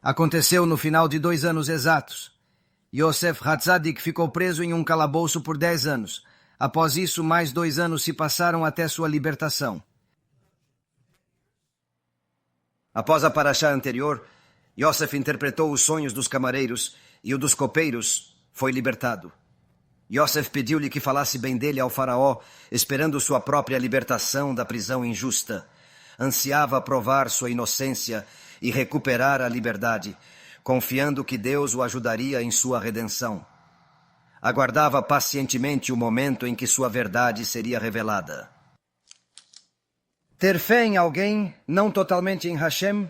Aconteceu no final de 2 anos exatos. Yosef Hatzadik ficou preso em um calabouço por 10 anos. Após isso, mais 2 anos se passaram até sua libertação. Após a paraxá anterior, Yosef interpretou os sonhos dos camareiros e o dos copeiros foi libertado. Yosef pediu-lhe que falasse bem dele ao faraó, esperando sua própria libertação da prisão injusta. Ansiava provar sua inocência e recuperar a liberdade, confiando que Deus o ajudaria em sua redenção. Aguardava pacientemente o momento em que sua verdade seria revelada. Ter fé em alguém, não totalmente em Hashem,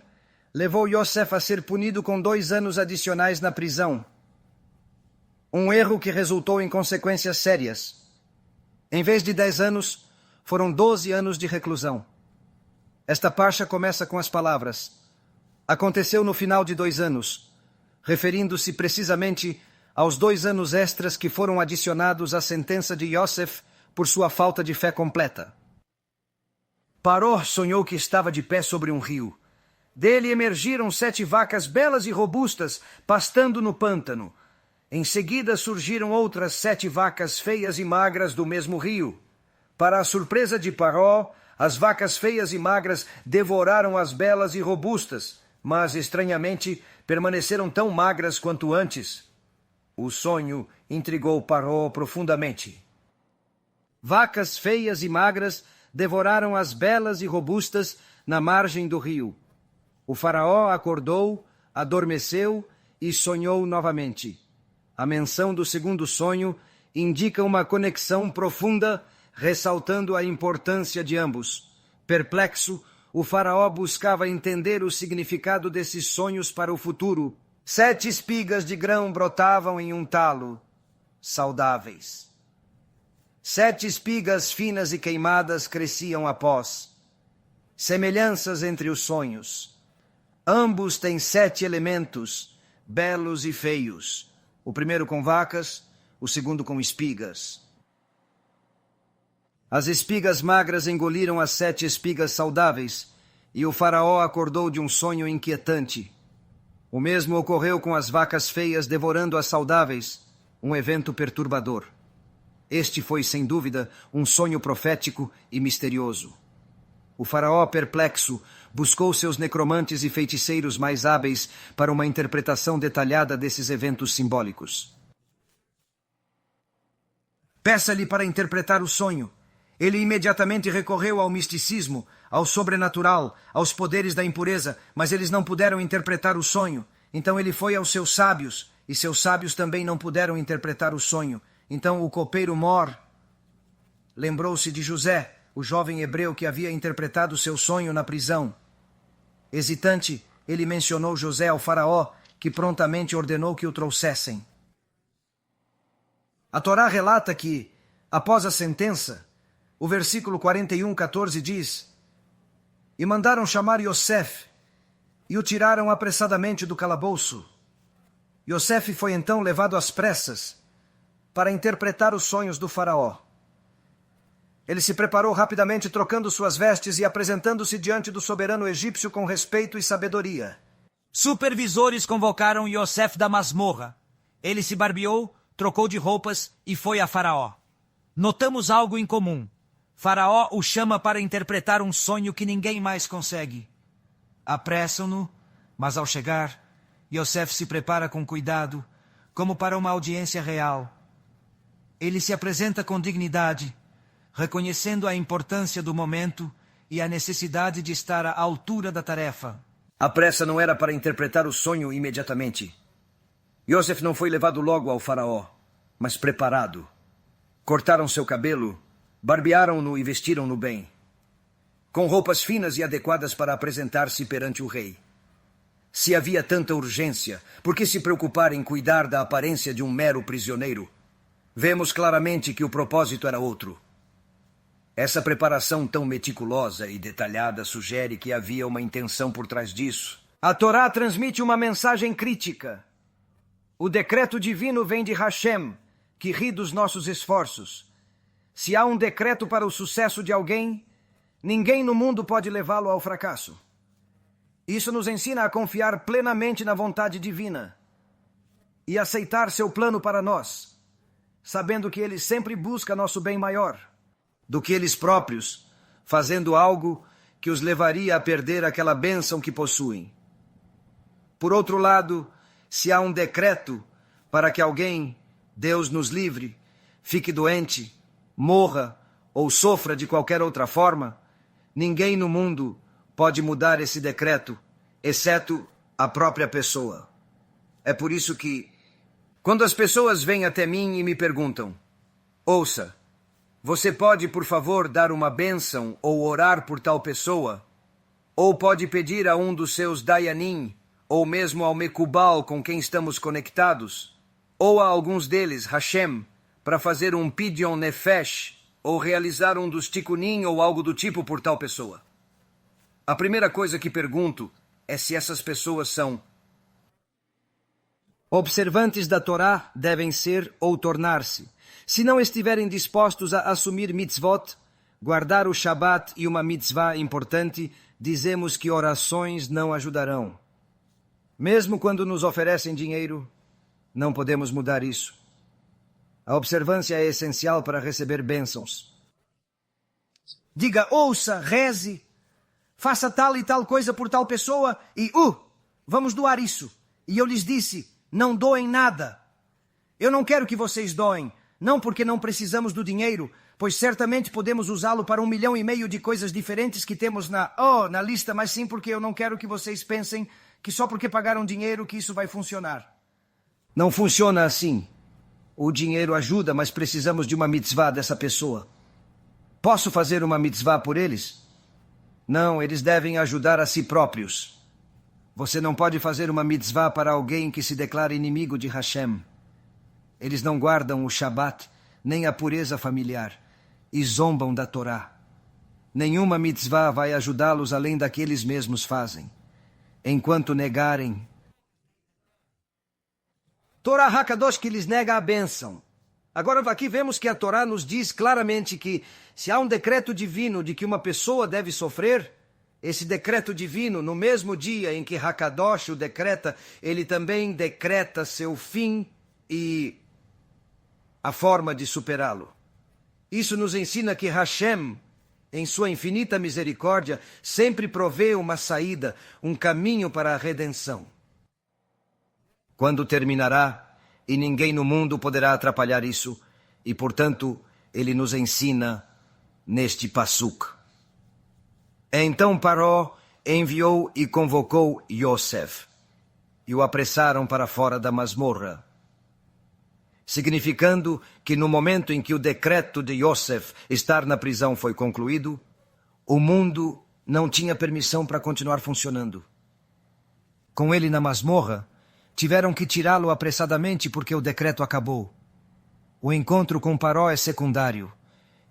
levou Yosef a ser punido com 2 anos adicionais na prisão. Um erro que resultou em consequências sérias. Em vez de 10 anos, foram 12 anos de reclusão. Esta parcha começa com as palavras: aconteceu no final de 2 anos, referindo-se precisamente aos 2 anos extras que foram adicionados à sentença de Yosef por sua falta de fé completa. Paró sonhou que estava de pé sobre um rio. Dele emergiram 7 vacas belas e robustas, pastando no pântano. Em seguida surgiram outras 7 vacas feias e magras do mesmo rio. Para a surpresa de Paró, as vacas feias e magras devoraram as belas e robustas, mas, estranhamente, permaneceram tão magras quanto antes. O sonho intrigou Paró profundamente. Vacas feias e magras devoraram as belas e robustas na margem do rio. O faraó acordou, adormeceu e sonhou novamente. A menção do segundo sonho indica uma conexão profunda, ressaltando a importância de ambos. Perplexo, o faraó buscava entender o significado desses sonhos para o futuro. 7 espigas de grão brotavam em um talo, saudáveis. 7 espigas finas e queimadas cresciam após. Semelhanças entre os sonhos. Ambos têm 7 elementos, belos e feios. O primeiro com vacas, o segundo com espigas. As espigas magras engoliram as 7 espigas saudáveis, e o faraó acordou de um sonho inquietante. O mesmo ocorreu com as vacas feias devorando as saudáveis, um evento perturbador. Este foi, sem dúvida, um sonho profético e misterioso. O faraó, perplexo, buscou seus necromantes e feiticeiros mais hábeis para uma interpretação detalhada desses eventos simbólicos. Peça-lhe para interpretar o sonho. Ele imediatamente recorreu ao misticismo, ao sobrenatural, aos poderes da impureza, mas eles não puderam interpretar o sonho. Então ele foi aos seus sábios, e seus sábios também não puderam interpretar o sonho. Então o copeiro Mor lembrou-se de José, o jovem hebreu que havia interpretado seu sonho na prisão. Hesitante, ele mencionou José ao faraó, que prontamente ordenou que o trouxessem. A Torá relata que, após a sentença, o versículo 41:14 diz: e mandaram chamar Yosef, e o tiraram apressadamente do calabouço. Yosef foi então levado às pressas para interpretar os sonhos do faraó. Ele se preparou rapidamente, trocando suas vestes e apresentando-se diante do soberano egípcio com respeito e sabedoria. Supervisores convocaram Yosef da masmorra. Ele se barbeou, trocou de roupas e foi a Faraó. Notamos algo em comum. Faraó o chama para interpretar um sonho que ninguém mais consegue. Apressam-no, mas ao chegar, Yosef se prepara com cuidado, como para uma audiência real. Ele se apresenta com dignidade, reconhecendo a importância do momento e a necessidade de estar à altura da tarefa. A pressa não era para interpretar o sonho imediatamente. Yosef não foi levado logo ao faraó, mas preparado. Cortaram seu cabelo, barbearam-no e vestiram-no bem, com roupas finas e adequadas para apresentar-se perante o rei. Se havia tanta urgência, por que se preocupar em cuidar da aparência de um mero prisioneiro? Vemos claramente que o propósito era outro. Essa preparação tão meticulosa e detalhada sugere que havia uma intenção por trás disso. A Torá transmite uma mensagem crítica. O decreto divino vem de Hashem, que ri dos nossos esforços. Se há um decreto para o sucesso de alguém, ninguém no mundo pode levá-lo ao fracasso. Isso nos ensina a confiar plenamente na vontade divina e aceitar seu plano para nós, sabendo que ele sempre busca nosso bem maior do que eles próprios, fazendo algo que os levaria a perder aquela bênção que possuem. Por outro lado, se há um decreto para que alguém, Deus nos livre, fique doente, morra ou sofra de qualquer outra forma, ninguém no mundo pode mudar esse decreto, exceto a própria pessoa. É por isso que, quando as pessoas vêm até mim e me perguntam: ouça, você pode, por favor, dar uma bênção ou orar por tal pessoa? Ou pode pedir a um dos seus Dayanim, ou mesmo ao Mekubal com quem estamos conectados? Ou a alguns deles, Hashem, para fazer um Pidyon Nefesh, ou realizar um dos Tikkunim ou algo do tipo por tal pessoa? A primeira coisa que pergunto é se essas pessoas são observantes da Torá, devem ser ou tornar-se. Se não estiverem dispostos a assumir mitzvot, guardar o Shabat e uma mitzvah importante, dizemos que orações não ajudarão. Mesmo quando nos oferecem dinheiro, não podemos mudar isso. A observância é essencial para receber bênçãos. Diga, ouça, reze, faça tal e tal coisa por tal pessoa e, vamos doar isso. E eu lhes disse, não doem nada. Eu não quero que vocês doem, não porque não precisamos do dinheiro, pois certamente podemos usá-lo para 1,5 milhão de coisas diferentes que temos na lista, mas sim porque eu não quero que vocês pensem que só porque pagaram dinheiro que isso vai funcionar. Não funciona assim. O dinheiro ajuda, mas precisamos de uma mitzvah dessa pessoa. Posso fazer uma mitzvah por eles? Não, eles devem ajudar a si próprios. Você não pode fazer uma mitzvah para alguém que se declara inimigo de Hashem. Eles não guardam o Shabat, nem a pureza familiar, e zombam da Torá. Nenhuma mitzvah vai ajudá-los além da que eles mesmos fazem. Enquanto negarem Torá Hakadosh, que lhes nega a bênção. Agora aqui vemos que a Torá nos diz claramente que se há um decreto divino de que uma pessoa deve sofrer, esse decreto divino, no mesmo dia em que Hakadosh o decreta, ele também decreta seu fim e a forma de superá-lo. Isso nos ensina que Hashem, em sua infinita misericórdia, sempre provê uma saída, um caminho para a redenção. Quando terminará, e ninguém no mundo poderá atrapalhar isso, e portanto ele nos ensina neste Passuk. Então Paró enviou e convocou Yosef, e o apressaram para fora da masmorra, significando que no momento em que o decreto de Yosef estar na prisão foi concluído, o mundo não tinha permissão para continuar funcionando. Com ele na masmorra, tiveram que tirá-lo apressadamente porque o decreto acabou. O encontro com Paró é secundário.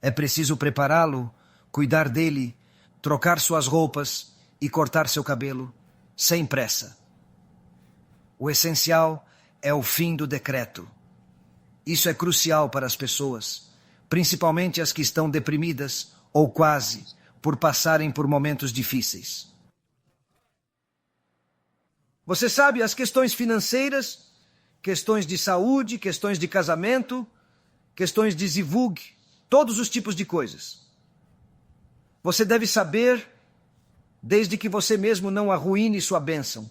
É preciso prepará-lo, cuidar dele, trocar suas roupas e cortar seu cabelo, sem pressa. O essencial é o fim do decreto. Isso é crucial para as pessoas, principalmente as que estão deprimidas, ou quase, por passarem por momentos difíceis. Você sabe, as questões financeiras, questões de saúde, questões de casamento, questões de zivug, todos os tipos de coisas. Você deve saber, desde que você mesmo não arruine sua bênção,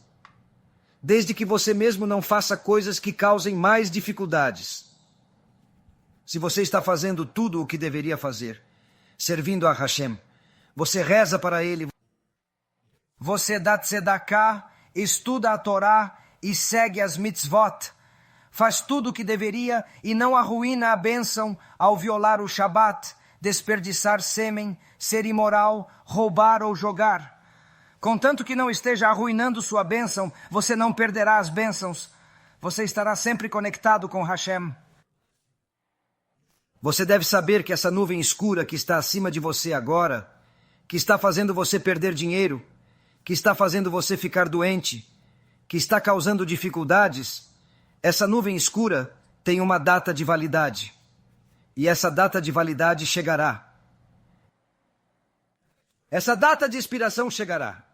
desde que você mesmo não faça coisas que causem mais dificuldades. Se você está fazendo tudo o que deveria fazer, servindo a Hashem, você reza para Ele, você dá tzedakah, estuda a Torá e segue as mitzvot, faz tudo o que deveria e não arruína a bênção ao violar o Shabat, desperdiçar sêmen, ser imoral, roubar ou jogar. Contanto que não esteja arruinando sua bênção, você não perderá as bênçãos. Você estará sempre conectado com Hashem. Você deve saber que essa nuvem escura que está acima de você agora, que está fazendo você perder dinheiro, que está fazendo você ficar doente, que está causando dificuldades, essa nuvem escura tem uma data de validade. E essa data de validade chegará. Essa data de expiração chegará.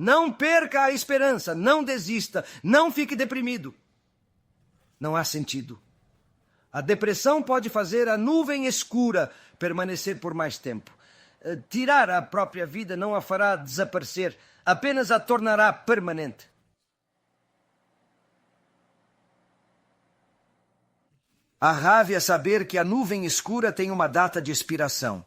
Não perca a esperança, não desista, não fique deprimido. Não há sentido. A depressão pode fazer a nuvem escura permanecer por mais tempo. Tirar a própria vida não a fará desaparecer, apenas a tornará permanente. A raiva é saber que a nuvem escura tem uma data de expiração.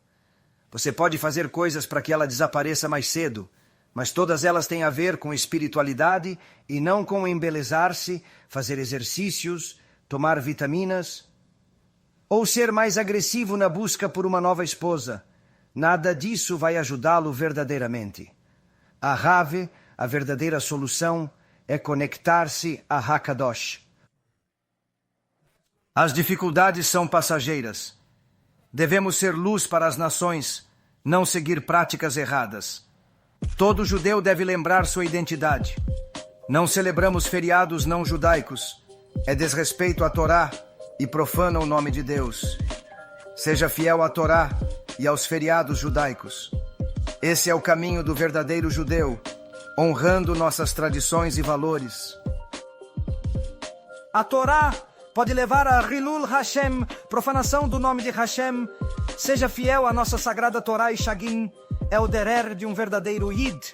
Você pode fazer coisas para que ela desapareça mais cedo, mas todas elas têm a ver com espiritualidade e não com embelezar-se, fazer exercícios, tomar vitaminas ou ser mais agressivo na busca por uma nova esposa. Nada disso vai ajudá-lo verdadeiramente. A Rave, a verdadeira solução, é conectar-se a Hakadosh. As dificuldades são passageiras. Devemos ser luz para as nações, não seguir práticas erradas. Todo judeu deve lembrar sua identidade. Não celebramos feriados não judaicos. É desrespeito à Torá e profana o nome de Deus. Seja fiel à Torá e aos feriados judaicos. Esse é o caminho do verdadeiro judeu, honrando nossas tradições e valores. A Torá pode levar a Hilul Hashem, profanação do nome de Hashem. Seja fiel à nossa sagrada Torá e Shagim, é o derer de um verdadeiro Yid.